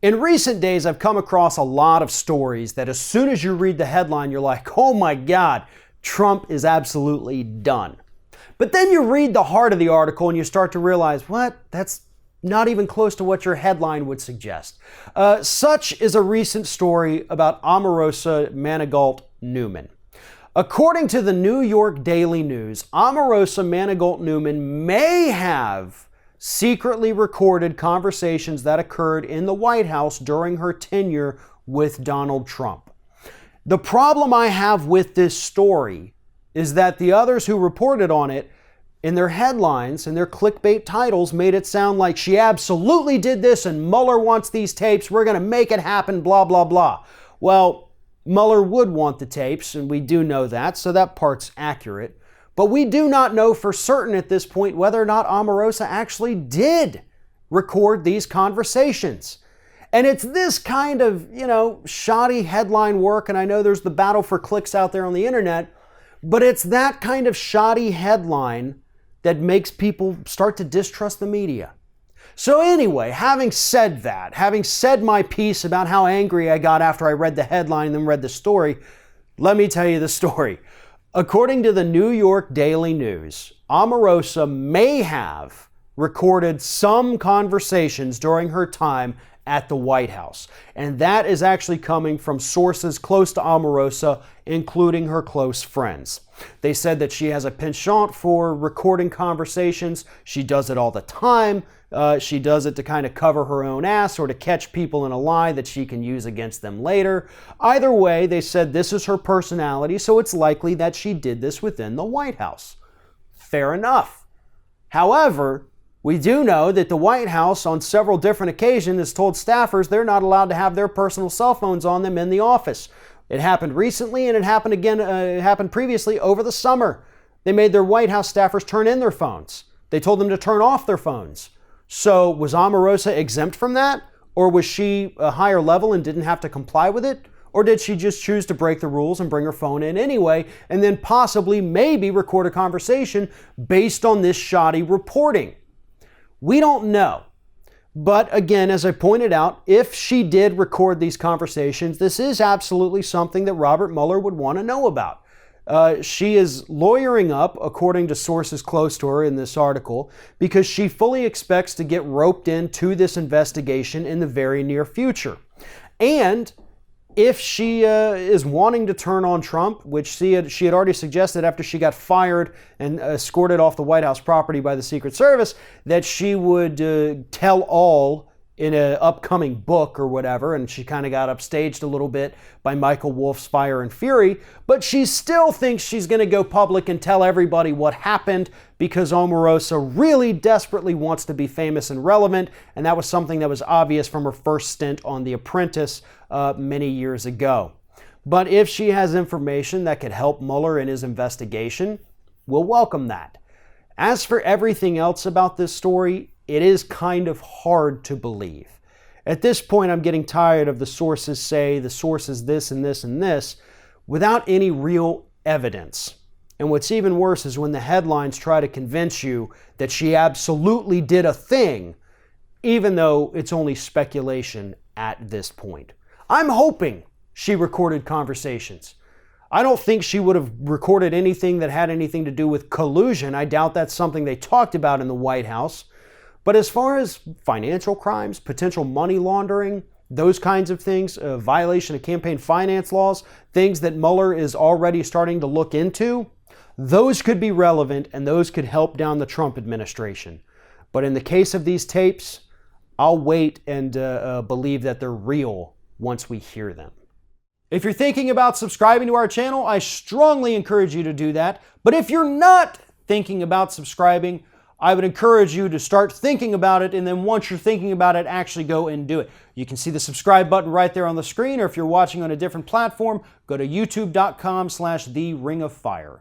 In recent days, I've come across a lot of stories that as soon as you read the headline, you're like, oh my God, Trump is absolutely done. But then you read the heart of the article and you start to realize, what? That's not even close to what your headline would suggest. Such is a recent story about Omarosa Manigault Newman. According to the New York Daily News, Omarosa Manigault Newman may have secretly recorded conversations that occurred in the White House during her tenure with Donald Trump. The problem I have with this story is that the others who reported on it, in their headlines and their clickbait titles, made it sound like she absolutely did this and Mueller wants these tapes, we're going to make it happen, blah, blah, blah. Well, Mueller would want the tapes, and we do know that, so that part's accurate. But we do not know for certain at this point whether or not Omarosa actually did record these conversations. And it's this kind of, shoddy headline work, and I know there's the battle for clicks out there on the internet, but it's that kind of shoddy headline that makes people start to distrust the media. So anyway, having said that, having said my piece about how angry I got after I read the headline and then read the story, let me tell you the story. According to the New York Daily News, Omarosa may have recorded some conversations during her time at the White House. And that is actually coming from sources close to Omarosa, including her close friends. They said that she has a penchant for recording conversations. She does it all the time. She does it to kind of cover her own ass or to catch people in a lie that she can use against them later. Either way, they said this is her personality, so it's likely that she did this within the White House. Fair enough. However, we do know that the White House on several different occasions has told staffers they're not allowed to have their personal cell phones on them in the office. It happened recently and it happened again. It happened previously over the summer. They made their White House staffers turn in their phones. They told them to turn off their phones. So was Omarosa exempt from that? Or was she a higher level and didn't have to comply with it? Or did she just choose to break the rules and bring her phone in anyway and then possibly maybe record a conversation based on this shoddy reporting? We don't know. But again, as I pointed out, if she did record these conversations, this is absolutely something that Robert Mueller would want to know about. She is lawyering up, according to sources close to her in this article, because she fully expects to get roped into this investigation in the very near future. And if she is wanting to turn on Trump, which she had already suggested after she got fired and escorted off the White House property by the Secret Service, that she would tell all in an upcoming book or whatever, and she kind of got upstaged a little bit by Michael Wolff's Fire and Fury, but she still thinks she's going to go public and tell everybody what happened because Omarosa really desperately wants to be famous and relevant, and that was something that was obvious from her first stint on The Apprentice many years ago. But if she has information that could help Mueller in his investigation, we'll welcome that. As for everything else about this story, it is kind of hard to believe. At this point, I'm getting tired of the sources say, the sources this and this and this, without any real evidence. And what's even worse is when the headlines try to convince you that she absolutely did a thing, even though it's only speculation at this point. I'm hoping she recorded conversations. I don't think she would have recorded anything that had anything to do with collusion. I doubt that's something they talked about in the White House. But as far as financial crimes, potential money laundering, those kinds of things, violation of campaign finance laws, things that Mueller is already starting to look into, those could be relevant and those could help down the Trump administration. But in the case of these tapes, I'll wait and believe that they're real once we hear them. If you're thinking about subscribing to our channel, I strongly encourage you to do that. But if you're not thinking about subscribing, I would encourage you to start thinking about it, and then once you're thinking about it, actually go and do it. You can see the subscribe button right there on the screen, or if you're watching on a different platform, go to youtube.com/theringoffire.